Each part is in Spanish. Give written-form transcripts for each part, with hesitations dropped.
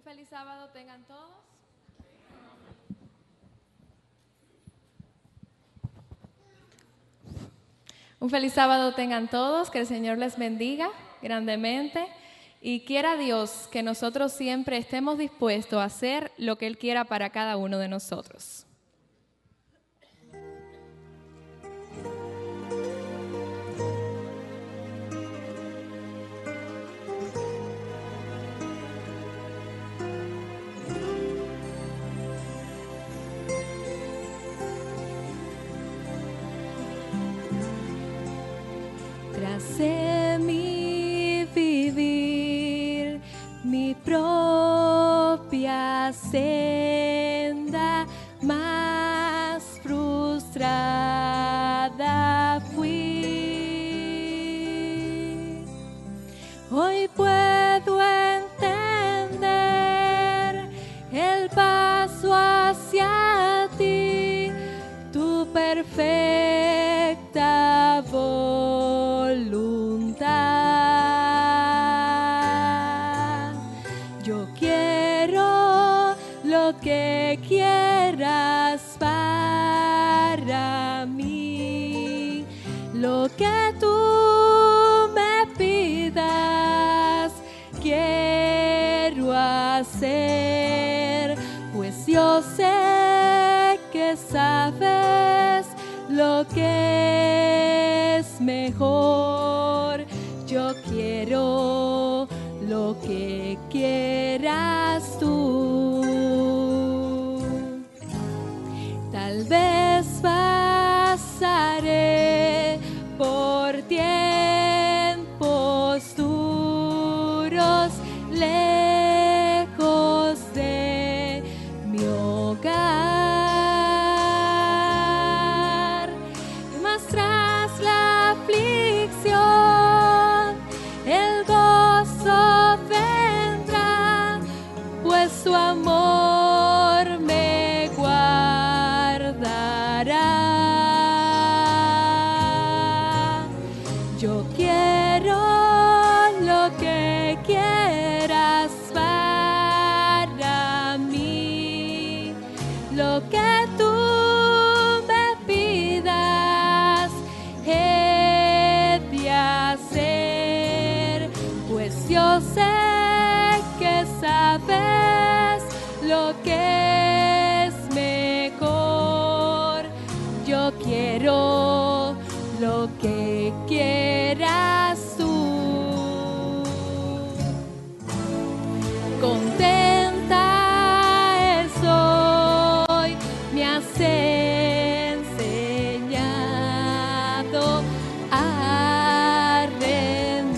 Un feliz sábado tengan todos. Un feliz sábado tengan todos, que el Señor les bendiga grandemente y quiera Dios que nosotros siempre estemos dispuestos a hacer lo que Él quiera para cada uno de nosotros. Tracé mi vivir, mi propia senda, más frustrada fui. Hoy puedo entender el paso hacia ti, tu perfecta voluntad. Yo quiero lo que quieras para mí, lo que tú me pidas, quiero hacer, pues yo sé que sabes lo que es mejor. Yo quiero lo que quieras tú. Tal vez pasaré por tiempos duros, lejos de mi hogar, mas tras la aflicción el gozo vendrá, pues su amor me guardará. Yo quiero lo que quieras para mí, lo que tú me pidas, he de hacer, pues yo sé que sabes lo que es mejor. Yo quiero lo que quieras tú. Contenta estoy, me has enseñado a rendirme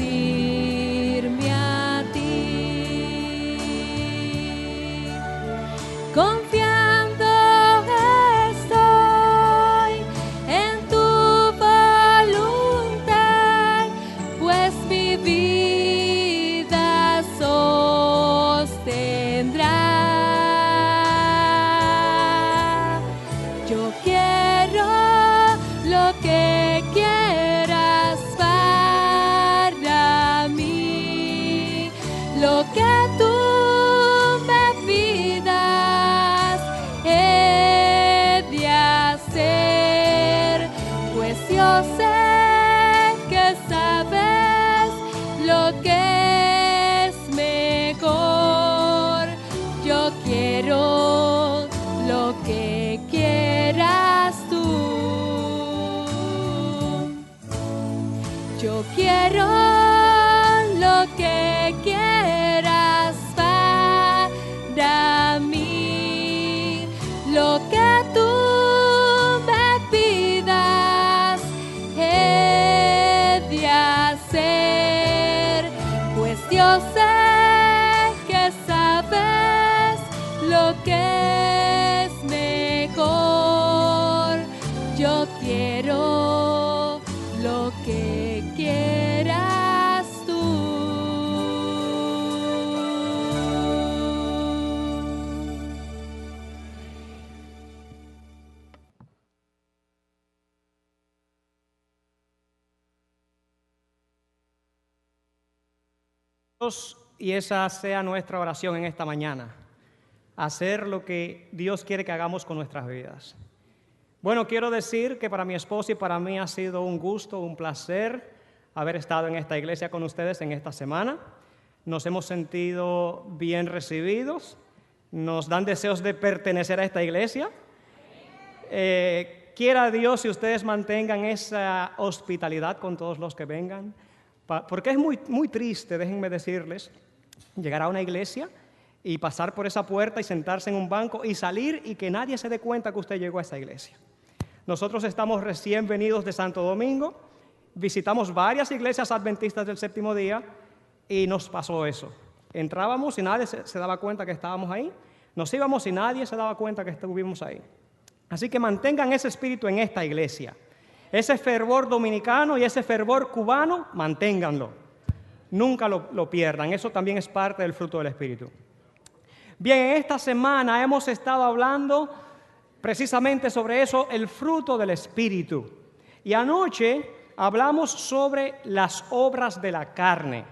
a ti. Confiando estoy en tu voluntad, pues mi vida sostendrá. Yo quiero lo que quieras para mí, lo que tú me pidas, he de hacer, pues yo sé que sabes lo que es mejor. Yo quiero lo que quieras tú. Yo quiero lo que quieras para mí, lo que tú me pidas, he de hacer, pues yo sé que sabes lo que es mejor. Yo quiero lo que quieras tú. y esa sea nuestra oración en esta mañana. Hacer lo que Dios quiere que hagamos con nuestras vidas. Bueno, quiero decir que para mi esposa y para mí ha sido un gusto, un placer haber estado en esta iglesia con ustedes en esta semana. Nos hemos sentido bien recibidos, nos dan deseos de pertenecer a esta iglesia. Quiera Dios si ustedes mantengan esa hospitalidad con todos los que vengan, porque es muy triste, déjenme decirles, llegar a una iglesia y pasar por esa puerta y sentarse en un banco y salir y que nadie se dé cuenta que usted llegó a esa iglesia. Nosotros estamos recién venidos de Santo Domingo, visitamos varias iglesias adventistas del séptimo día y nos pasó eso. Entrábamos y nadie se daba cuenta que estábamos ahí, nos íbamos y nadie se daba cuenta que estuvimos ahí. Así que mantengan ese espíritu en esta iglesia. Ese fervor dominicano y ese fervor cubano, manténganlo. Nunca lo pierdan, eso también es parte del fruto del Espíritu. Bien, en esta semana hemos estado hablando precisamente sobre eso, el fruto del Espíritu. Y anoche hablamos sobre las obras de la carne.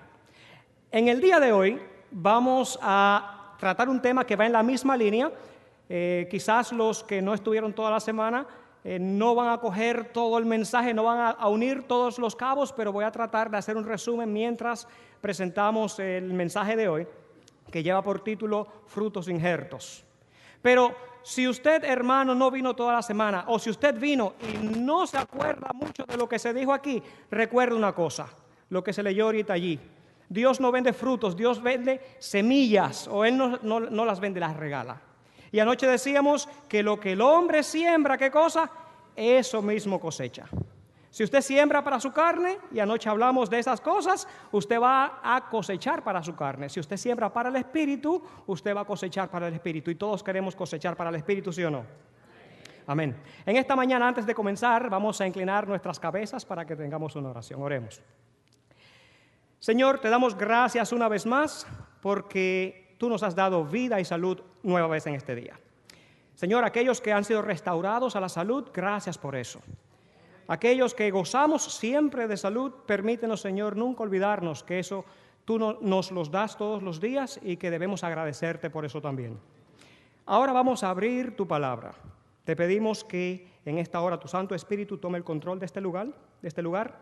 En el día de hoy vamos a tratar un tema que va en la misma línea. Quizás los que no estuvieron toda la semana no van a coger todo el mensaje, no van a unir todos los cabos, pero voy a tratar de hacer un resumen mientras presentamos el mensaje de hoy, que lleva por título Frutos Injertos. Pero si usted, hermano, no vino toda la semana, o si usted vino y no se acuerda mucho de lo que se dijo aquí, recuerde una cosa, lo que se leyó ahorita allí. Dios no vende frutos, Dios vende semillas, o Él no las vende, las regala. Y anoche decíamos que lo que el hombre siembra, ¿qué cosa? Eso mismo cosecha. Si usted siembra para su carne, y anoche hablamos de esas cosas, usted va a cosechar para su carne. Si usted siembra para el Espíritu, usted va a cosechar para el Espíritu. Y todos queremos cosechar para el Espíritu, ¿sí o no? Amén. En esta mañana, antes de comenzar, vamos a inclinar nuestras cabezas para que tengamos una oración. Oremos. Señor, te damos gracias una vez más porque tú nos has dado vida y salud nueva vez en este día. Señor, aquellos que han sido restaurados a la salud, gracias por eso. Aquellos que gozamos siempre de salud, permítenos, Señor, nunca olvidarnos que eso tú nos los das todos los días y que debemos agradecerte por eso también. Ahora vamos a abrir tu palabra. Te pedimos que en esta hora tu Santo Espíritu tome el control de este lugar,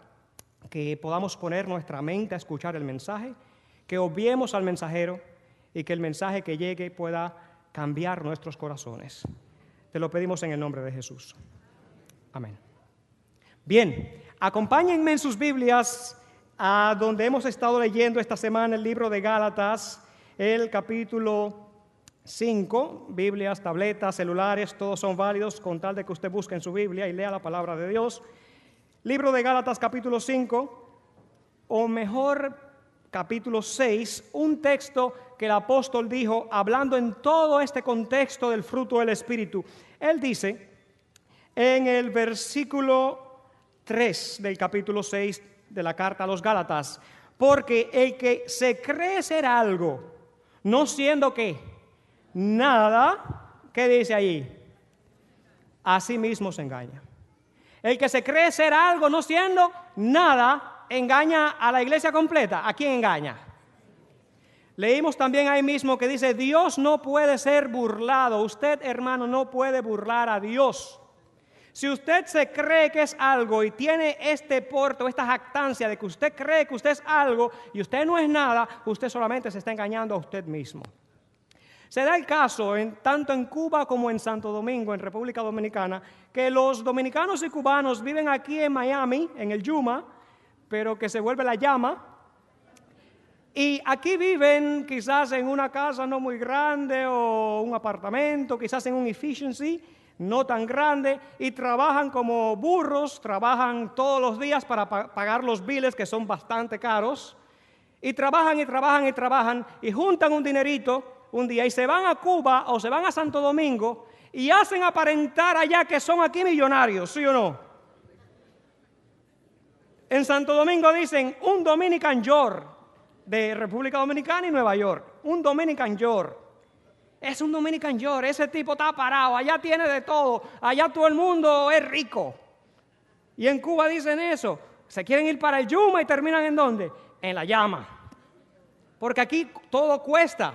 que podamos poner nuestra mente a escuchar el mensaje, que obviemos al mensajero y que el mensaje que llegue pueda cambiar nuestros corazones. Te lo pedimos en el nombre de Jesús. Amén. Bien, acompáñenme en sus Biblias a donde hemos estado leyendo esta semana el libro de Gálatas, el capítulo 5, Biblias, tabletas, celulares, todos son válidos con tal de que usted busque en su Biblia y lea la palabra de Dios. Libro de Gálatas, capítulo 5, o mejor, capítulo 6, un texto que el apóstol dijo, hablando en todo este contexto del fruto del Espíritu. Él dice, en el versículo 3 del capítulo 6 de la carta a los Gálatas, porque el que se cree ser algo, no siendo ¿qué? Nada, ¿qué dice ahí? A sí mismo se engaña. El que se cree ser algo, no siendo nada, engaña a la iglesia completa. ¿A quién engaña? Leímos también ahí mismo que dice, Dios no puede ser burlado. Usted, hermano, no puede burlar a Dios. Si usted se cree que es algo y tiene este porte, esta jactancia de que usted cree que usted es algo y usted no es nada, usted solamente se está engañando a usted mismo. Se da el caso, tanto en Cuba como en Santo Domingo, en República Dominicana, que los dominicanos y cubanos viven aquí en Miami, en el Yuma, pero que se vuelve la llama. Y aquí viven quizás en una casa no muy grande o un apartamento, quizás en un efficiency no tan grande, y trabajan como burros, trabajan todos los días para pagar los biles que son bastante caros, y trabajan y trabajan y trabajan y juntan un dinerito un día y se van a Cuba o se van a Santo Domingo y hacen aparentar allá que son aquí millonarios, ¿sí o no? En Santo Domingo dicen un Dominican York de República Dominicana y Nueva York, un Dominican York. Es un Dominican York, ese tipo está parado, allá tiene de todo, allá todo el mundo es rico. Y en Cuba dicen eso, se quieren ir para el Yuma y terminan ¿en dónde? En la llama. Porque aquí todo cuesta,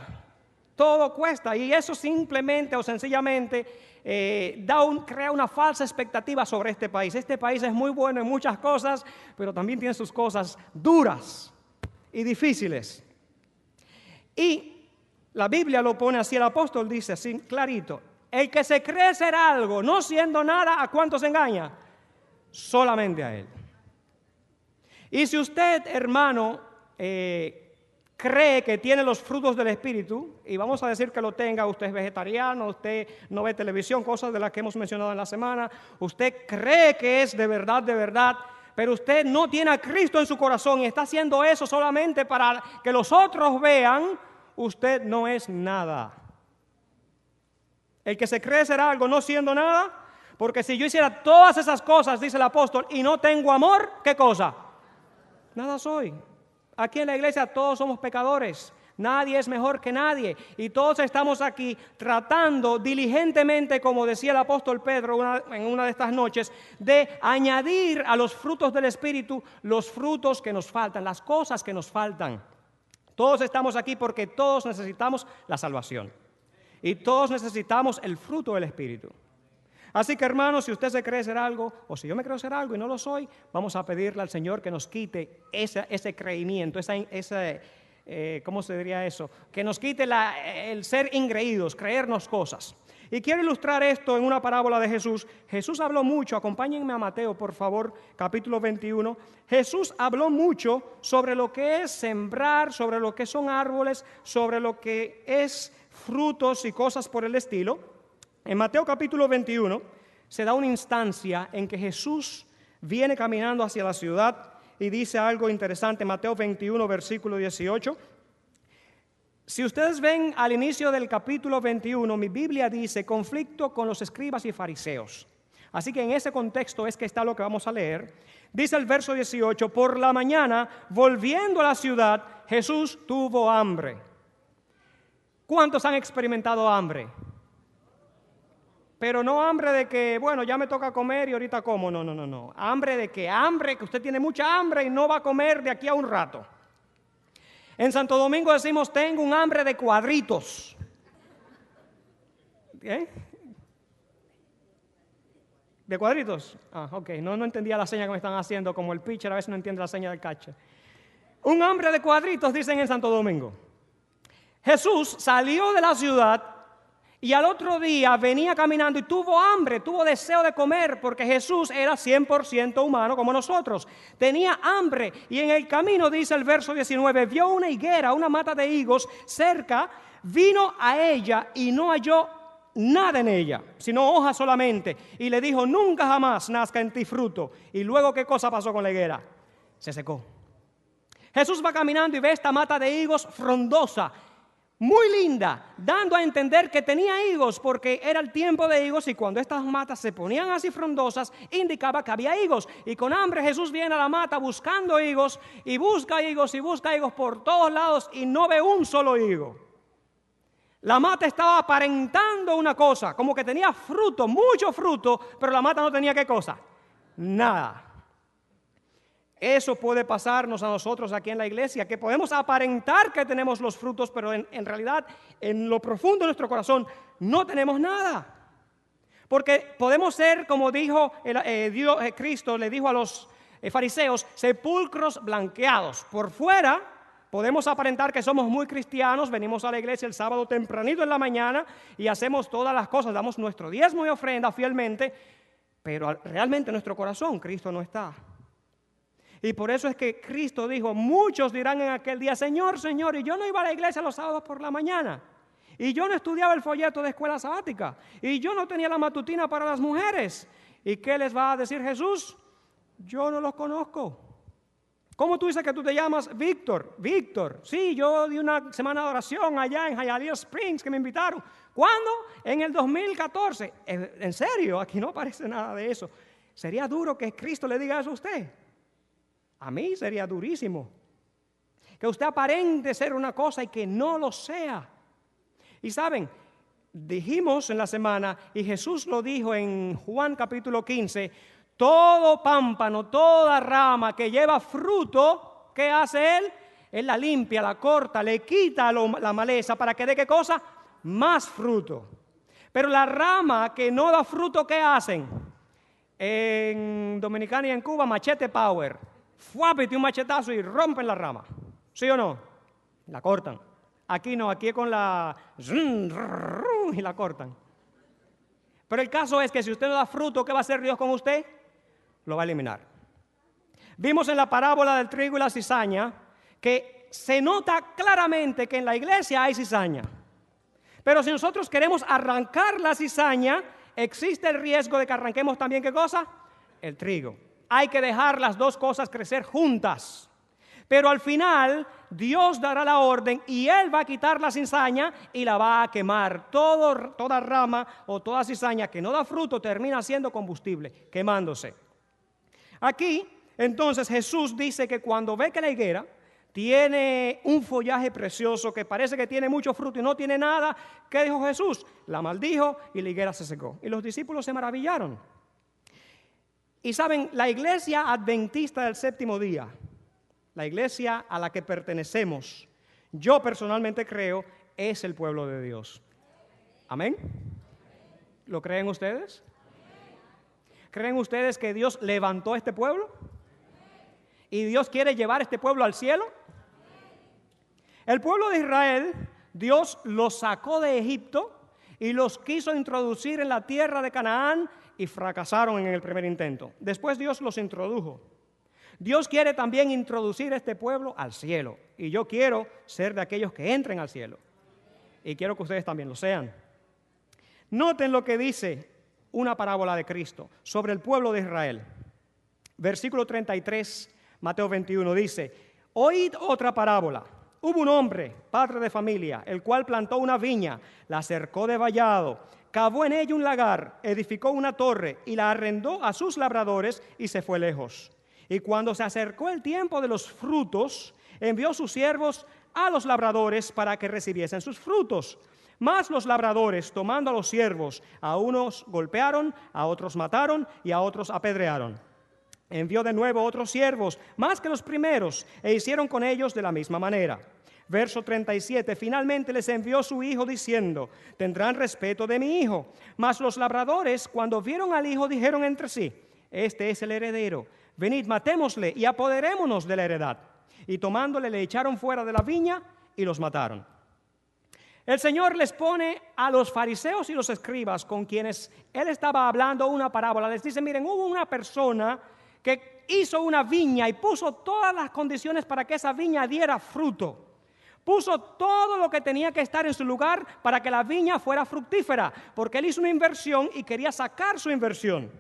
y eso simplemente o sencillamente crea una falsa expectativa sobre este país. Este país es muy bueno en muchas cosas, pero también tiene sus cosas duras y difíciles. Y la Biblia lo pone así, el apóstol dice así clarito: el que se cree ser algo, no siendo nada, ¿a cuánto se engaña? Solamente a él. Y si usted, hermano, cree que tiene los frutos del Espíritu, y vamos a decir que lo tenga, usted es vegetariano, usted no ve televisión, cosas de las que hemos mencionado en la semana, usted cree que es de verdad, pero usted no tiene a Cristo en su corazón y está haciendo eso solamente para que los otros vean, usted no es nada. El que se cree ser algo no siendo nada, porque si yo hiciera todas esas cosas, dice el apóstol, y no tengo amor, ¿qué cosa? Nada soy. Aquí en la iglesia todos somos pecadores, nadie es mejor que nadie y todos estamos aquí tratando diligentemente, como decía el apóstol Pedro en una de estas noches, de añadir a los frutos del Espíritu los frutos que nos faltan, las cosas que nos faltan. Todos estamos aquí porque todos necesitamos la salvación y todos necesitamos el fruto del Espíritu. Así que, hermanos, si usted se cree ser algo, o si yo me creo ser algo y no lo soy, vamos a pedirle al Señor que nos quite ese creimiento, ¿cómo se diría eso? Que nos quite el ser ingreídos, creernos cosas. Y quiero ilustrar esto en una parábola de Jesús. Jesús habló mucho, acompáñenme a Mateo, por favor, capítulo 21. Jesús habló mucho sobre lo que es sembrar, sobre lo que son árboles, sobre lo que es frutos y cosas por el estilo. En Mateo capítulo 21 se da una instancia en que Jesús viene caminando hacia la ciudad y dice algo interesante. Mateo 21, versículo 18. Si ustedes ven al inicio del capítulo 21, mi Biblia dice conflicto con los escribas y fariseos. Así que en ese contexto es que está lo que vamos a leer. Dice el verso 18, por la mañana, volviendo a la ciudad, Jesús tuvo hambre. ¿Cuántos han experimentado hambre? Pero no hambre de que, bueno, ya me toca comer y ahorita como. No. Hambre de que usted tiene mucha hambre y no va a comer de aquí a un rato. En Santo Domingo decimos, tengo un hambre de cuadritos. ¿Eh? ¿De cuadritos? Ok, no entendía la seña que me están haciendo, como el pitcher a veces no entiende la seña del catcher. Un hambre de cuadritos, dicen en Santo Domingo. Jesús salió de la ciudad y al otro día venía caminando y tuvo hambre, tuvo deseo de comer, porque Jesús era 100% humano como nosotros. Tenía hambre y en el camino, dice el verso 19, vio una higuera, una mata de higos cerca, vino a ella y no halló nada en ella, sino hojas solamente. Y le dijo, nunca jamás nazca en ti fruto. Y luego, ¿qué cosa pasó con la higuera? Se secó. Jesús va caminando y ve esta mata de higos frondosa, muy linda, dando a entender que tenía higos porque era el tiempo de higos y cuando estas matas se ponían así frondosas indicaba que había higos. Y con hambre Jesús viene a la mata buscando higos y busca higos por todos lados y no ve un solo higo. La mata estaba aparentando una cosa, como que tenía fruto, mucho fruto, pero la mata no tenía ¿qué cosa? Nada. Eso puede pasarnos a nosotros aquí en la iglesia, que podemos aparentar que tenemos los frutos, pero en realidad, en lo profundo de nuestro corazón, no tenemos nada. Porque podemos ser, como dijo Cristo, le dijo a los fariseos, sepulcros blanqueados. Por fuera podemos aparentar que somos muy cristianos, venimos a la iglesia el sábado tempranito en la mañana y hacemos todas las cosas, damos nuestro diezmo y ofrenda fielmente, pero realmente en nuestro corazón Cristo no está. Y por eso es que Cristo dijo, muchos dirán en aquel día, Señor, Señor, y yo no iba a la iglesia los sábados por la mañana, y yo no estudiaba el folleto de escuela sabática, y yo no tenía la matutina para las mujeres. ¿Y qué les va a decir Jesús? Yo no los conozco. ¿Cómo tú dices que tú te llamas Víctor? Víctor, sí, yo di una semana de oración allá en Hialeah Springs que me invitaron. ¿Cuándo? En el 2014. ¿En serio? Aquí no aparece nada de eso. ¿Sería duro que Cristo le diga eso a usted? A mí sería durísimo. Que usted aparente ser una cosa y que no lo sea. Y saben, dijimos en la semana, y Jesús lo dijo en Juan capítulo 15, todo pámpano, toda rama que lleva fruto, ¿qué hace Él? Él la limpia, la corta, le quita la maleza para que dé ¿qué cosa? Más fruto. Pero la rama que no da fruto, ¿qué hacen? En Dominicana y en Cuba, machete power. Fuápete un machetazo y rompen la rama. ¿Sí o no? La cortan. Aquí no, aquí es con la... y la cortan. Pero el caso es que si usted no da fruto, ¿qué va a hacer Dios con usted? Lo va a eliminar. Vimos en la parábola del trigo y la cizaña que se nota claramente que en la iglesia hay cizaña. Pero si nosotros queremos arrancar la cizaña, existe el riesgo de que arranquemos también ¿qué cosa? El trigo. Hay que dejar las dos cosas crecer juntas. Pero al final Dios dará la orden y Él va a quitar la cizaña y la va a quemar. Toda rama o toda cizaña que no da fruto termina siendo combustible, quemándose. Aquí, entonces, Jesús dice que cuando ve que la higuera tiene un follaje precioso, que parece que tiene mucho fruto y no tiene nada, ¿qué dijo Jesús? La maldijo y la higuera se secó. Y los discípulos se maravillaron. Y saben, la iglesia adventista del séptimo día, la iglesia a la que pertenecemos, yo personalmente creo, es el pueblo de Dios. ¿Amén? ¿Lo creen ustedes? ¿Creen ustedes que Dios levantó este pueblo? ¿Y Dios quiere llevar este pueblo al cielo? El pueblo de Israel, Dios los sacó de Egipto y los quiso introducir en la tierra de Canaán y fracasaron en el primer intento. Después Dios los introdujo. Dios quiere también introducir este pueblo al cielo. Y yo quiero ser de aquellos que entren al cielo. Y quiero que ustedes también lo sean. Noten lo que dice una parábola de Cristo sobre el pueblo de Israel. Versículo 33, Mateo 21 dice: oíd otra parábola. Hubo un hombre, padre de familia, el cual plantó una viña, la cercó de vallado, cavó en ella un lagar, edificó una torre y la arrendó a sus labradores y se fue lejos. Y cuando se acercó el tiempo de los frutos, envió sus siervos a los labradores para que recibiesen sus frutos. Mas los labradores, tomando a los siervos, a unos golpearon, a otros mataron y a otros apedrearon. Envió de nuevo otros siervos, más que los primeros, e hicieron con ellos de la misma manera. Verso 37, finalmente les envió su hijo diciendo: tendrán respeto de mi hijo. Mas los labradores, cuando vieron al hijo, dijeron entre sí: este es el heredero, venid, matémosle y apoderémonos de la heredad. Y tomándole le echaron fuera de la viña y los mataron. El Señor les pone a los fariseos y los escribas con quienes Él estaba hablando una parábola. Les dice: miren, hubo una persona que hizo una viña y puso todas las condiciones para que esa viña diera fruto. Puso todo lo que tenía que estar en su lugar para que la viña fuera fructífera, porque él hizo una inversión y quería sacar su inversión.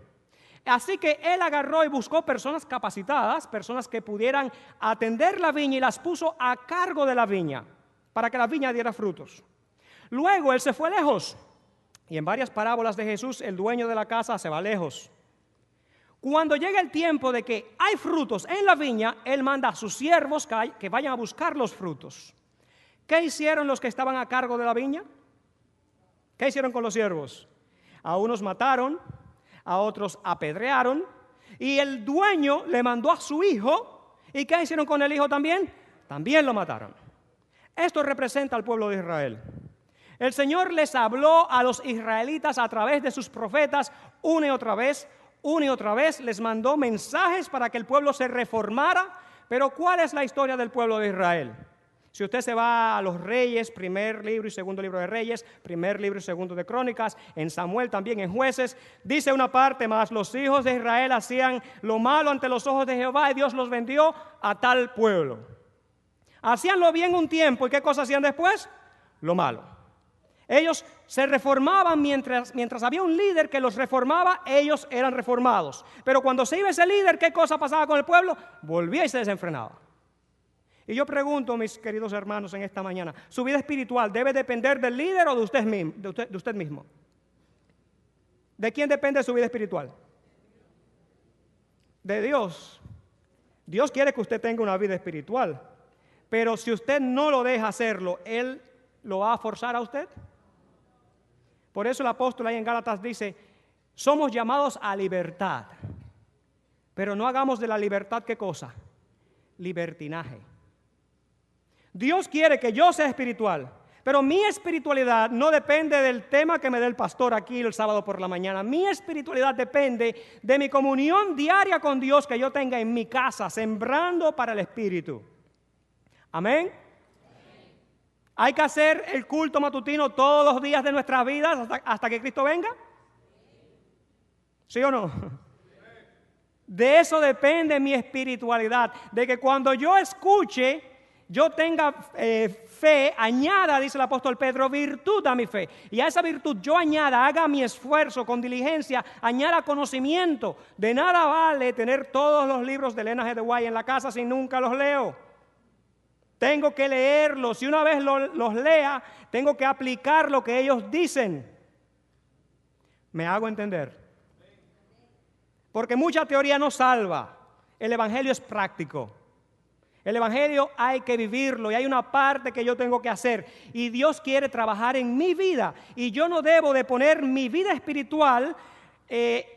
Así que él agarró y buscó personas capacitadas, personas que pudieran atender la viña, y las puso a cargo de la viña, para que la viña diera frutos. Luego él se fue lejos, y en varias parábolas de Jesús, el dueño de la casa se va lejos. Cuando llega el tiempo de que hay frutos en la viña, él manda a sus siervos que vayan a buscar los frutos. ¿Qué hicieron los que estaban a cargo de la viña? ¿Qué hicieron con los siervos? A unos mataron, a otros apedrearon, y el dueño le mandó a su hijo. ¿Y qué hicieron con el hijo también? También lo mataron. Esto representa al pueblo de Israel. El Señor les habló a los israelitas a través de sus profetas una y otra vez les mandó mensajes para que el pueblo se reformara. Pero ¿cuál es la historia del pueblo de Israel? Si usted se va a los Reyes, primer libro y segundo libro de Reyes, primer libro y segundo de Crónicas, en Samuel también, en Jueces, dice una parte más: los hijos de Israel hacían lo malo ante los ojos de Jehová y Dios los vendió a tal pueblo. Hacían lo bien un tiempo, ¿y qué cosa hacían después? Lo malo. Ellos se reformaban mientras había un líder que los reformaba, ellos eran reformados. Pero cuando se iba ese líder, ¿qué cosa pasaba con el pueblo? Volvía y se desenfrenaba. Y yo pregunto, mis queridos hermanos, en esta mañana, ¿su vida espiritual debe depender del líder o de usted mismo? ¿De quién depende su vida espiritual? De Dios. Dios quiere que usted tenga una vida espiritual, pero si usted no lo deja hacerlo, ¿Él lo va a forzar a usted? Por eso el apóstol ahí en Gálatas dice: somos llamados a libertad, pero no hagamos de la libertad, ¿qué cosa? Libertinaje. Dios quiere que yo sea espiritual, pero mi espiritualidad no depende del tema que me dé el pastor aquí el sábado por la mañana. Mi espiritualidad depende de mi comunión diaria con Dios que yo tenga en mi casa, sembrando para el Espíritu. Amén. ¿Hay que hacer el culto matutino todos los días de nuestras vidas hasta que Cristo venga? ¿Sí o no? De eso depende mi espiritualidad, de que cuando yo escuche, yo tenga fe, añada, dice el apóstol Pedro, virtud a mi fe. Y a esa virtud yo añada, haga mi esfuerzo con diligencia, añada conocimiento. De nada vale tener todos los libros de Elena G. de White en la casa si nunca los leo. Tengo que leerlos. Si una vez los lea, tengo que aplicar lo que ellos dicen. ¿Me hago entender? Porque mucha teoría no salva. El evangelio es práctico. El evangelio hay que vivirlo y hay una parte que yo tengo que hacer. Y Dios quiere trabajar en mi vida. Y yo no debo de poner mi vida espiritual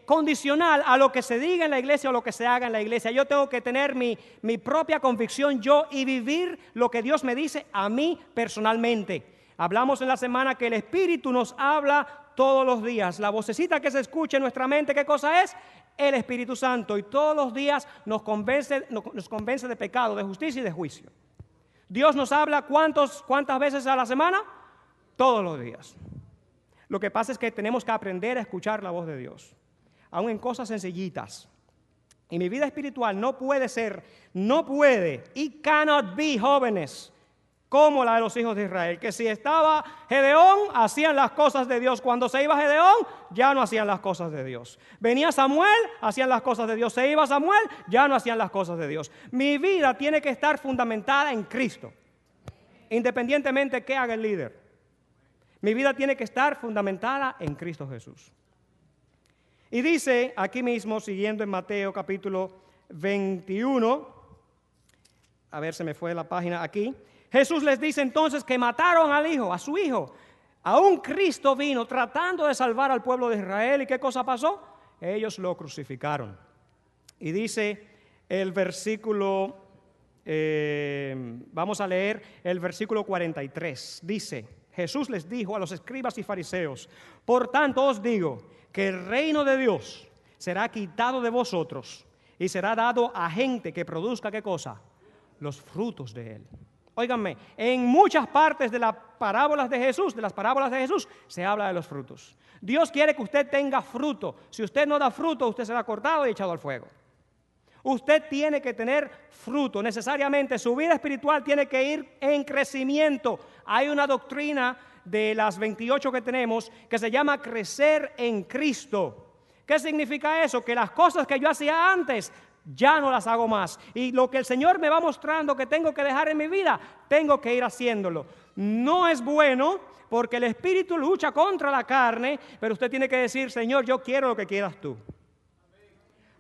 condicional a lo que se diga en la iglesia o lo que se haga en la iglesia. Yo tengo que tener mi propia convicción yo y vivir lo que Dios me dice a mí personalmente. Hablamos en la semana que el Espíritu nos habla todos los días. La vocecita que se escucha en nuestra mente, ¿qué cosa es? El Espíritu Santo. Y todos los días nos convence de pecado, de justicia y de juicio. Dios nos habla ¿cuántas veces a la semana? Todos los días. Lo que pasa es que tenemos que aprender a escuchar la voz de Dios, aun en cosas sencillitas. Y mi vida espiritual no puede, it cannot be, jóvenes, como la de los hijos de Israel, que si estaba Gedeón, hacían las cosas de Dios. Cuando se iba Gedeón, ya no hacían las cosas de Dios. Venía Samuel, hacían las cosas de Dios. Se iba Samuel, ya no hacían las cosas de Dios. Mi vida tiene que estar fundamentada en Cristo, independientemente de qué haga el líder. Mi vida tiene que estar fundamentada en Cristo Jesús. Y dice aquí mismo, siguiendo en Mateo capítulo 21, a ver, se me fue la página aquí. Jesús les dice entonces que mataron a su hijo. Aún Cristo vino tratando de salvar al pueblo de Israel. ¿Y qué cosa pasó? Ellos lo crucificaron. Y dice el versículo, vamos a leer el versículo 43. Dice, Jesús les dijo a los escribas y fariseos: por tanto os digo que el reino de Dios será quitado de vosotros y será dado a gente que produzca, ¿qué cosa? Los frutos de él. Óiganme, en muchas partes de las parábolas de Jesús, se habla de los frutos. Dios quiere que usted tenga fruto. Si usted no da fruto, usted será cortado y echado al fuego. Usted tiene que tener fruto. Necesariamente su vida espiritual tiene que ir en crecimiento. Hay una doctrina de las 28 que tenemos que se llama crecer en Cristo. ¿Qué significa eso? Que las cosas que yo hacía antes ya no las hago más. Y lo que el Señor me va mostrando que tengo que dejar en mi vida, tengo que ir haciéndolo. No es bueno porque el Espíritu lucha contra la carne, pero usted tiene que decir: Señor, yo quiero lo que quieras tú.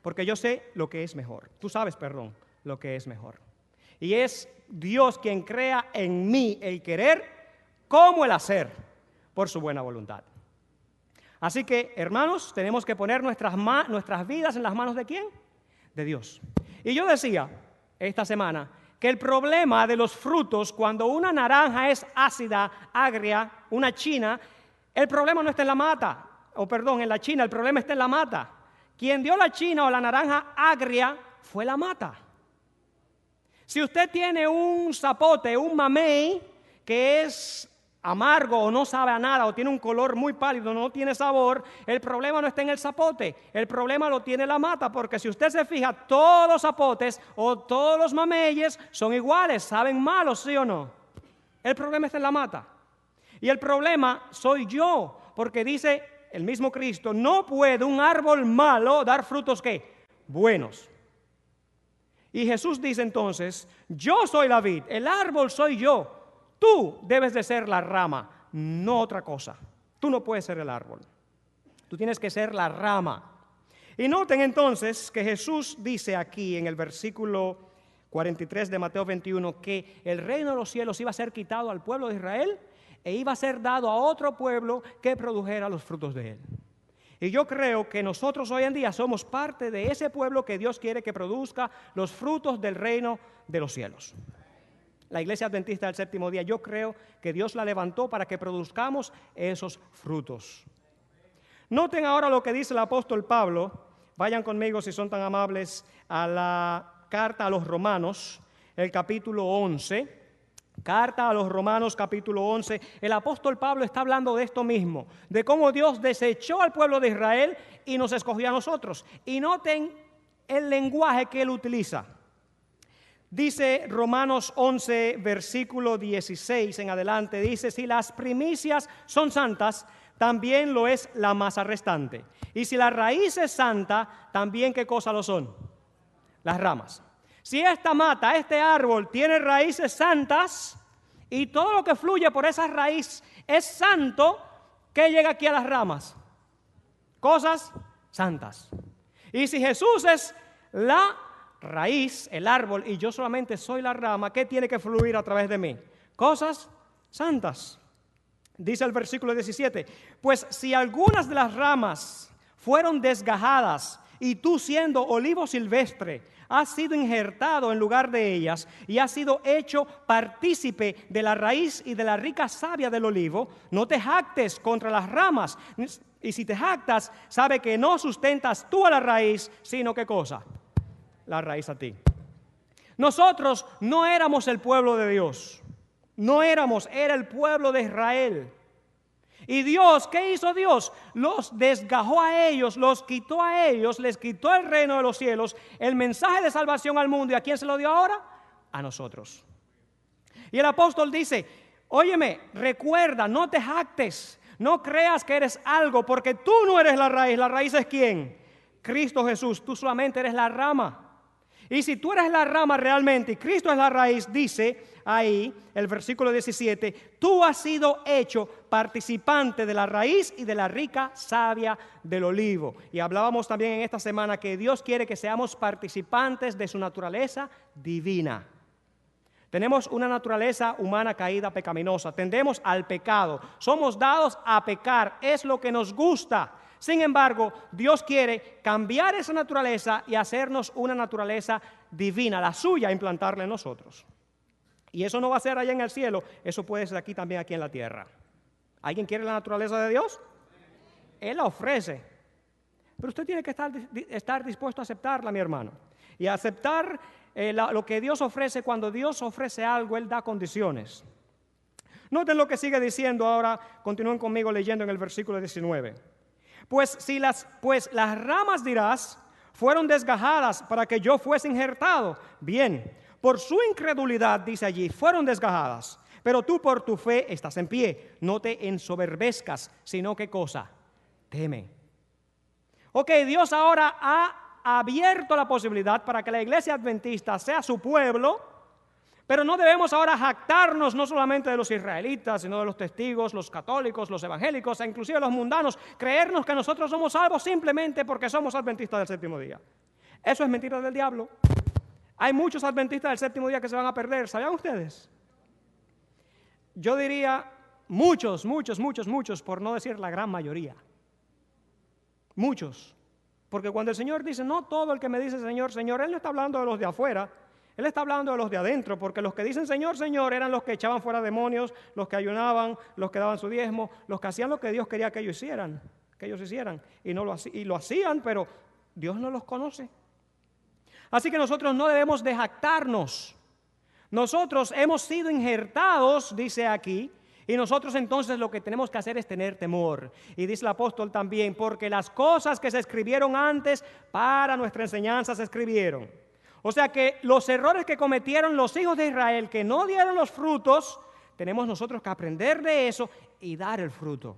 Porque yo sé lo que es mejor. Tú sabes, perdón, lo que es mejor. Y es Dios quien crea en mí el querer como el hacer por su buena voluntad. Así que, hermanos, tenemos que poner nuestras vidas en las manos ¿de quién? De Dios. Y yo decía esta semana que el problema de los frutos, cuando una naranja es ácida, agria, una china, el problema no está en la mata, en la china, el problema está en la mata. Quien dio la china o la naranja agria fue la mata. Si usted tiene un zapote, un mamey, que es amargo o no sabe a nada o tiene un color muy pálido, no tiene sabor, el problema no está en el zapote, el problema lo tiene la mata, porque si usted se fija, todos los zapotes o todos los mameyes son iguales, saben malos, ¿sí o no? El problema está en la mata. Y el problema soy yo, porque dice el mismo Cristo: no puede un árbol malo dar frutos ¿qué? Buenos. Y Jesús dice entonces: yo soy la vid, el árbol soy yo. Tú debes de ser la rama, no otra cosa. Tú no puedes ser el árbol. Tú tienes que ser la rama. Y noten entonces que Jesús dice aquí en el versículo 43 de Mateo 21 que el reino de los cielos iba a ser quitado al pueblo de Israel e iba a ser dado a otro pueblo que produjera los frutos de él. Y yo creo que nosotros hoy en día somos parte de ese pueblo que Dios quiere que produzca los frutos del reino de los cielos. La Iglesia Adventista del Séptimo Día, yo creo que Dios la levantó para que produzcamos esos frutos. Noten ahora lo que dice el apóstol Pablo. Vayan conmigo, si son tan amables, a la carta a los Romanos, el capítulo 11. Carta a los Romanos, capítulo 11. El apóstol Pablo está hablando de esto mismo, de cómo Dios desechó al pueblo de Israel y nos escogió a nosotros. Y noten el lenguaje que él utiliza. Dice Romanos 11, versículo 16 en adelante, dice: si las primicias son santas, también lo es la masa restante. Y si la raíz es santa, también ¿qué cosa lo son? Las ramas. Si esta mata, este árbol, tiene raíces santas y todo lo que fluye por esa raíz es santo, ¿qué llega aquí a las ramas? Cosas santas. Y si Jesús es la raíz, el árbol, y yo solamente soy la rama, ¿qué tiene que fluir a través de mí? Cosas santas. Dice el versículo 17, pues si algunas de las ramas fueron desgajadas y tú, siendo olivo silvestre, has sido injertado en lugar de ellas y has sido hecho partícipe de la raíz y de la rica savia del olivo, no te jactes contra las ramas. Y si te jactas, sabe que no sustentas tú a la raíz, sino ¿qué cosa? La raíz a ti. Nosotros no éramos el pueblo de Dios. No éramos, era el pueblo de Israel. Y Dios, ¿qué hizo Dios? Los desgajó a ellos, los quitó a ellos, les quitó el reino de los cielos, el mensaje de salvación al mundo. ¿Y a quién se lo dio ahora? A nosotros. Y el apóstol dice, óyeme, recuerda, no te jactes, no creas que eres algo, porque tú no eres la raíz es ¿quién? Cristo Jesús, tú solamente eres la rama. Y si tú eres la rama realmente y Cristo es la raíz, dice ahí el versículo 17, tú has sido hecho participante de la raíz y de la rica savia del olivo. Y hablábamos también en esta semana que Dios quiere que seamos participantes de su naturaleza divina. Tenemos una naturaleza humana caída, pecaminosa, tendemos al pecado, somos dados a pecar, es lo que nos gusta. Sin embargo, Dios quiere cambiar esa naturaleza y hacernos una naturaleza divina, la suya, implantarla en nosotros. Y eso no va a ser allá en el cielo, eso puede ser aquí también, aquí en la tierra. ¿Alguien quiere la naturaleza de Dios? Él la ofrece. Pero usted tiene que estar dispuesto a aceptarla, mi hermano. Y a aceptar lo que Dios ofrece. Cuando Dios ofrece algo, Él da condiciones. Noten lo que sigue diciendo ahora, continúen conmigo leyendo en el versículo 19. Pues las ramas, dirás, fueron desgajadas para que yo fuese injertado. Bien, por su incredulidad, dice allí, fueron desgajadas. Pero tú por tu fe estás en pie. No te ensoberbezcas, sino ¿qué cosa? Teme. Ok, Dios ahora ha abierto la posibilidad para que la iglesia adventista sea su pueblo. Pero no debemos ahora jactarnos no solamente de los israelitas, sino de los testigos, los católicos, los evangélicos, e inclusive los mundanos, creernos que nosotros somos salvos simplemente porque somos adventistas del séptimo día. Eso es mentira del diablo. Hay muchos adventistas del séptimo día que se van a perder, ¿sabían ustedes? Yo diría muchos, por no decir la gran mayoría. Muchos. Porque cuando el Señor dice, no todo el que me dice Señor, Señor, Él no está hablando de los de afuera. Él está hablando de los de adentro, porque los que dicen Señor, Señor, eran los que echaban fuera demonios, los que ayunaban, los que daban su diezmo, los que hacían lo que Dios quería que ellos hicieran, y lo hacían, pero Dios no los conoce. Así que nosotros no debemos de jactarnos. Nosotros hemos sido injertados, dice aquí, y nosotros entonces lo que tenemos que hacer es tener temor. Y dice el apóstol también, porque las cosas que se escribieron antes para nuestra enseñanza se escribieron. O sea que los errores que cometieron los hijos de Israel, que no dieron los frutos, tenemos nosotros que aprender de eso y dar el fruto.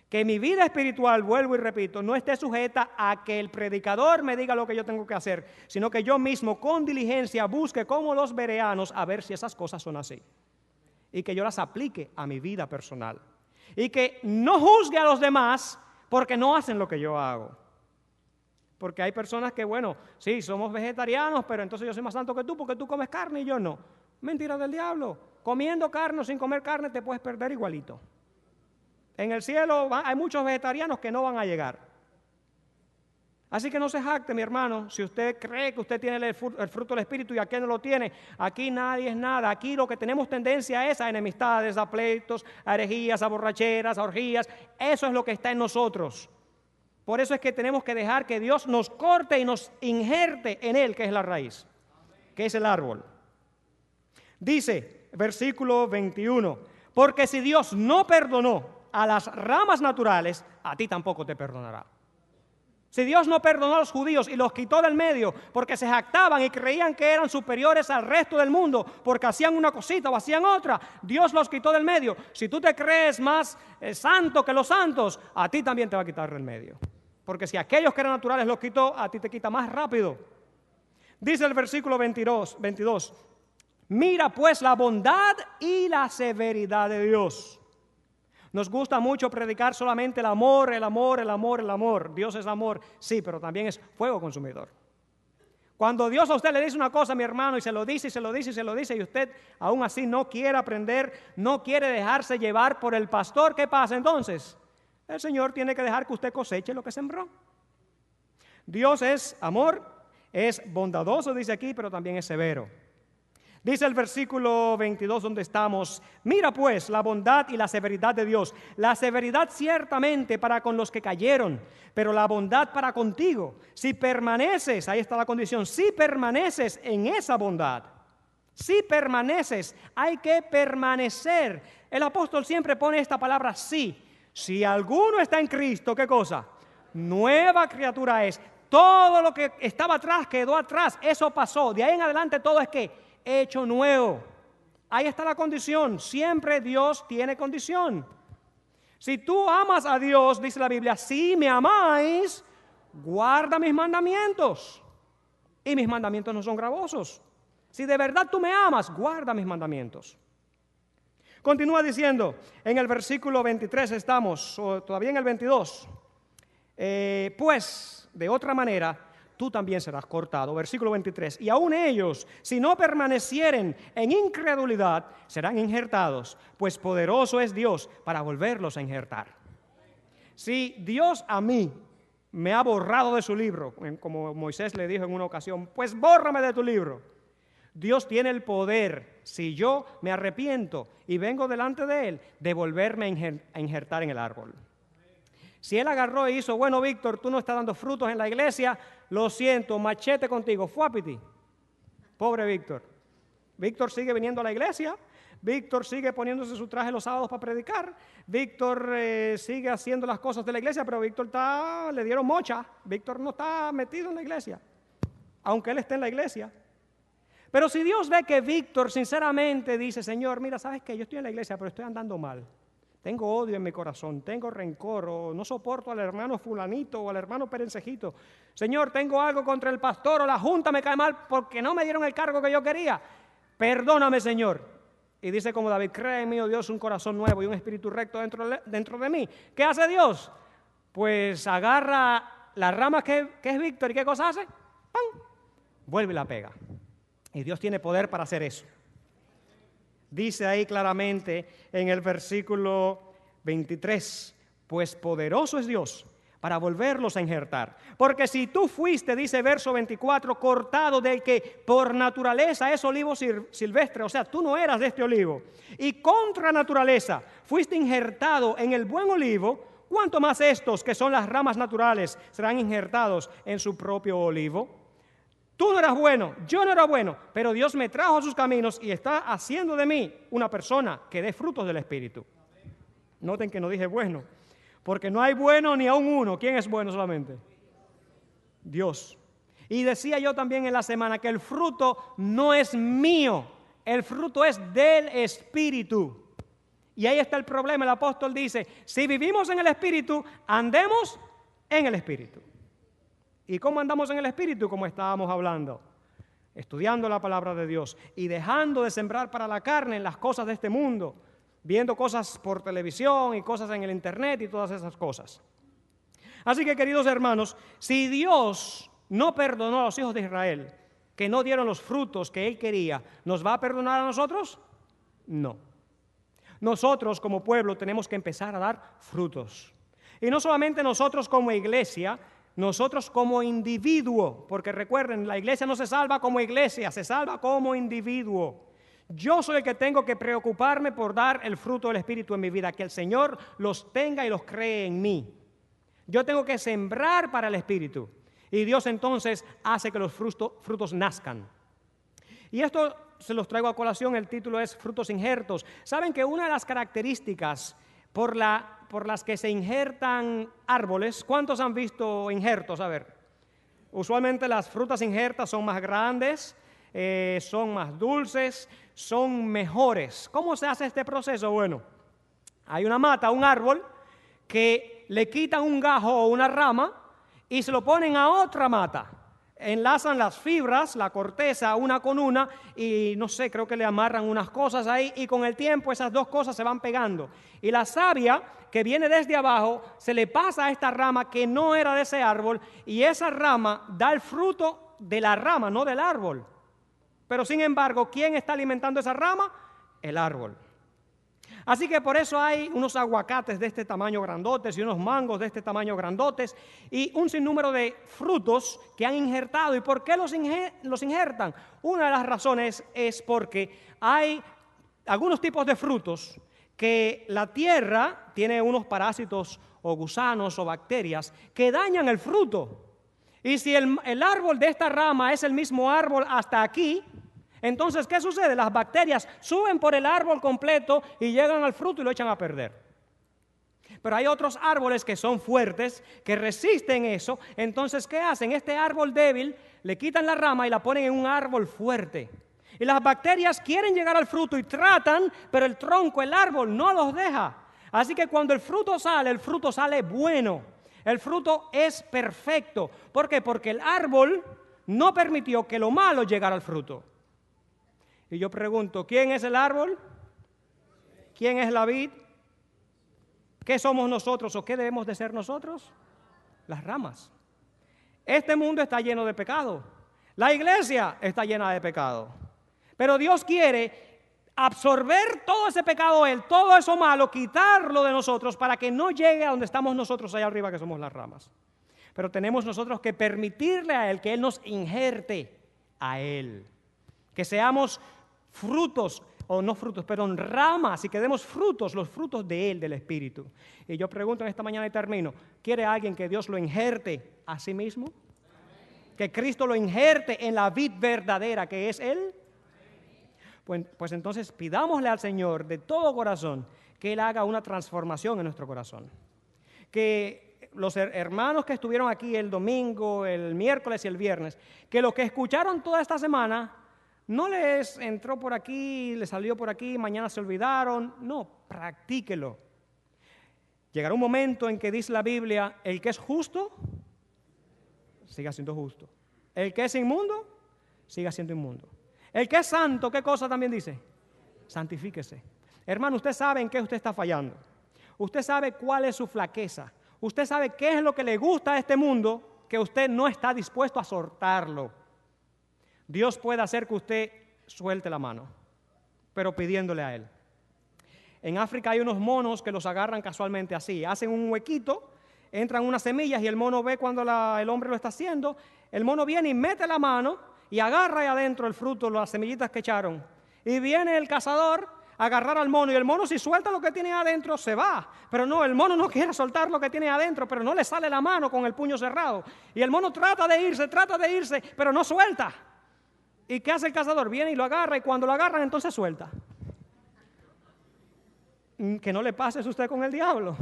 Que mi vida espiritual, vuelvo y repito, no esté sujeta a que el predicador me diga lo que yo tengo que hacer, sino que yo mismo con diligencia busque como los bereanos a ver si esas cosas son así. Y que yo las aplique a mi vida personal. Y que no juzgue a los demás porque no hacen lo que yo hago. Porque hay personas que, bueno, sí, somos vegetarianos, pero entonces yo soy más santo que tú porque tú comes carne y yo no. Mentira del diablo. Comiendo carne o sin comer carne te puedes perder igualito. En el cielo hay muchos vegetarianos que no van a llegar. Así que no se jacte, mi hermano, si usted cree que usted tiene el fruto del Espíritu y aquí no lo tiene. Aquí nadie es nada. Aquí lo que tenemos tendencia es a enemistades, a pleitos, a herejías, a borracheras, a orgías. Eso es lo que está en nosotros. Por eso es que tenemos que dejar que Dios nos corte y nos injerte en Él, que es la raíz, que es el árbol. Dice, versículo 21, porque si Dios no perdonó a las ramas naturales, a ti tampoco te perdonará. Si Dios no perdonó a los judíos y los quitó del medio porque se jactaban y creían que eran superiores al resto del mundo porque hacían una cosita o hacían otra, Dios los quitó del medio. Si tú te crees más santo que los santos, a ti también te va a quitar del medio. Porque si aquellos que eran naturales los quitó, a ti te quita más rápido. Dice el versículo 22, mira pues la bondad y la severidad de Dios. Nos gusta mucho predicar solamente el amor, el amor, el amor, el amor. Dios es amor, sí, pero también es fuego consumidor. Cuando Dios a usted le dice una cosa, mi hermano, y se lo dice, y se lo dice, y se lo dice, y usted aún así no quiere aprender, no quiere dejarse llevar por el pastor, ¿qué pasa entonces? El Señor tiene que dejar que usted coseche lo que sembró. Dios es amor, es bondadoso, dice aquí, pero también es severo. Dice el versículo 22 donde estamos, mira pues la bondad y la severidad de Dios. La severidad ciertamente para con los que cayeron, pero la bondad para contigo. Si permaneces, ahí está la condición, si permaneces en esa bondad. Si permaneces, hay que permanecer. El apóstol siempre pone esta palabra sí. Si alguno está en Cristo, ¿qué cosa? Nueva criatura es. Todo lo que estaba atrás quedó atrás, eso pasó. De ahí en adelante todo es que hecho nuevo. Ahí está la condición. Siempre Dios tiene condición. Si tú amas a Dios, dice la Biblia, si me amáis, guarda mis mandamientos. Y mis mandamientos no son gravosos. Si de verdad tú me amas, guarda mis mandamientos. Continúa diciendo, en el versículo 23 estamos, o todavía en el 22. Pues, de otra manera, tú también serás cortado. Versículo 23. Y aun ellos, si no permanecieren en incredulidad, serán injertados, pues poderoso es Dios para volverlos a injertar. Si Dios a mí me ha borrado de su libro, como Moisés le dijo en una ocasión, pues bórrame de tu libro. Dios tiene el poder, si yo me arrepiento y vengo delante de Él, de volverme a injertar en el árbol. Si Él agarró y hizo, bueno, Víctor, tú no estás dando frutos en la iglesia, lo siento, machete contigo, fuapiti. Pobre Víctor. Víctor sigue viniendo a la iglesia, Víctor sigue poniéndose su traje los sábados para predicar, Víctor sigue haciendo las cosas de la iglesia, pero Víctor le dieron mocha, Víctor no está metido en la iglesia, aunque él esté en la iglesia. Pero si Dios ve que Víctor sinceramente dice, Señor, mira, ¿sabes qué? Yo estoy en la iglesia, pero estoy andando mal. Tengo odio en mi corazón, tengo rencor, o no soporto al hermano fulanito o al hermano perencejito. Señor, tengo algo contra el pastor o la junta me cae mal porque no me dieron el cargo que yo quería. Perdóname, Señor. Y dice como David, crea en mí, oh Dios, un corazón nuevo y un espíritu recto dentro de mí. ¿Qué hace Dios? Pues agarra la rama que es Víctor y ¿qué cosa hace? ¡Pam! Vuelve y la pega. Y Dios tiene poder para hacer eso. Dice ahí claramente en el versículo 23, pues poderoso es Dios para volverlos a injertar. Porque si tú fuiste, dice verso 24, cortado del que por naturaleza es olivo silvestre, o sea, tú no eras de este olivo, y contra naturaleza fuiste injertado en el buen olivo, ¿cuánto más estos que son las ramas naturales serán injertados en su propio olivo? Tú no eras bueno, yo no era bueno, pero Dios me trajo a sus caminos y está haciendo de mí una persona que dé frutos del Espíritu. Noten que no dije bueno, porque no hay bueno ni aún uno. ¿Quién es bueno solamente? Dios. Y decía yo también en la semana que el fruto no es mío, el fruto es del Espíritu. Y ahí está el problema. El apóstol dice, si vivimos en el Espíritu, andemos en el Espíritu. ¿Y cómo andamos en el Espíritu? Como estábamos hablando, estudiando la palabra de Dios y dejando de sembrar para la carne en las cosas de este mundo, viendo cosas por televisión y cosas en el internet y todas esas cosas. Así que, queridos hermanos, si Dios no perdonó a los hijos de Israel, que no dieron los frutos que Él quería, ¿nos va a perdonar a nosotros? No. Nosotros como pueblo tenemos que empezar a dar frutos. Y no solamente nosotros como iglesia, nosotros como individuo, porque recuerden, la iglesia no se salva como iglesia, se salva como individuo. Yo soy el que tengo que preocuparme por dar el fruto del Espíritu en mi vida, que el Señor los tenga y los cree en mí. Yo tengo que sembrar para el Espíritu y Dios entonces hace que los frutos nazcan. Y esto se los traigo a colación, el título es Frutos Injertos. ¿Saben que una de las características por las que se injertan árboles, cuántos han visto injertos? A ver, usualmente las frutas injertas son más grandes, son más dulces, son mejores. ¿Cómo se hace este proceso? Bueno, hay una mata, un árbol, que le quitan un gajo o una rama y se lo ponen a otra mata. Enlazan las fibras, la corteza, una con una, y no sé, creo que le amarran unas cosas ahí, y con el tiempo esas dos cosas se van pegando. Y la savia que viene desde abajo se le pasa a esta rama que no era de ese árbol, y esa rama da el fruto de la rama, no del árbol. Pero sin embargo, ¿quién está alimentando esa rama? El árbol. Así que por eso hay unos aguacates de este tamaño grandotes y unos mangos de este tamaño grandotes y un sinnúmero de frutos que han injertado. ¿Y por qué los injertan? Una de las razones es porque hay algunos tipos de frutos que la tierra tiene unos parásitos o gusanos o bacterias que dañan el fruto. Y si el árbol de esta rama es el mismo árbol hasta aquí, entonces, ¿qué sucede? Las bacterias suben por el árbol completo y llegan al fruto y lo echan a perder. Pero hay otros árboles que son fuertes, que resisten eso. Entonces, ¿qué hacen? Este árbol débil, le quitan la rama y la ponen en un árbol fuerte. Y las bacterias quieren llegar al fruto y tratan, pero el tronco, el árbol, no los deja. Así que cuando el fruto sale bueno. El fruto es perfecto. ¿Por qué? Porque el árbol no permitió que lo malo llegara al fruto. Y yo pregunto, ¿quién es el árbol? ¿Quién es la vid? ¿Qué somos nosotros o qué debemos de ser nosotros? Las ramas. Este mundo está lleno de pecado. La iglesia está llena de pecado. Pero Dios quiere absorber todo ese pecado, todo eso malo, quitarlo de nosotros para que no llegue a donde estamos nosotros allá arriba, que somos las ramas. Pero tenemos nosotros que permitirle a Él que Él nos injerte a Él. Que seamos frutos, o no frutos, pero ramas, y que demos frutos, los frutos de Él, del Espíritu. Y yo pregunto en esta mañana y termino, ¿quiere alguien que Dios lo injerte a sí mismo? Que Cristo lo injerte en la vid verdadera que es Él. Pues entonces pidámosle al Señor de todo corazón que Él haga una transformación en nuestro corazón. Que los hermanos que estuvieron aquí el domingo, el miércoles y el viernes, que los que escucharon toda esta semana, no les entró por aquí, les salió por aquí, mañana se olvidaron. No, practíquelo. Llegará un momento en que dice la Biblia, el que es justo, siga siendo justo. El que es inmundo, siga siendo inmundo. El que es santo, ¿qué cosa también dice? Santifíquese. Hermano, usted sabe en qué usted está fallando. Usted sabe cuál es su flaqueza. Usted sabe qué es lo que le gusta a este mundo que usted no está dispuesto a soltarlo. Dios puede hacer que usted suelte la mano, pero pidiéndole a Él. En África hay unos monos que los agarran casualmente así. Hacen un huequito, entran unas semillas y el mono ve cuando el hombre lo está haciendo. El mono viene y mete la mano y agarra ahí adentro el fruto, las semillitas que echaron. Y viene el cazador a agarrar al mono y el mono si suelta lo que tiene adentro se va. Pero no, el mono no quiere soltar lo que tiene adentro, pero no le sale la mano con el puño cerrado. Y el mono trata de irse, pero no suelta. ¿Y qué hace el cazador? Viene y lo agarra y cuando lo agarran entonces suelta. Que no le pase eso a usted con el diablo.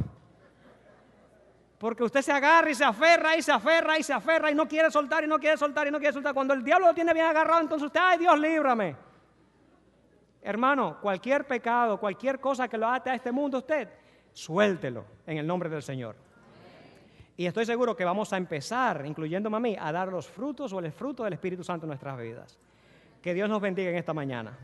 Porque usted se agarra y se aferra y se aferra y se aferra y no quiere soltar y no quiere soltar y no quiere soltar. Cuando el diablo lo tiene bien agarrado, entonces usted, ¡ay, Dios, líbrame! Hermano, cualquier pecado, cualquier cosa que lo ate a este mundo, usted, suéltelo en el nombre del Señor. Y estoy seguro que vamos a empezar, incluyéndome a mí, a dar los frutos o el fruto del Espíritu Santo en nuestras vidas. Que Dios nos bendiga en esta mañana.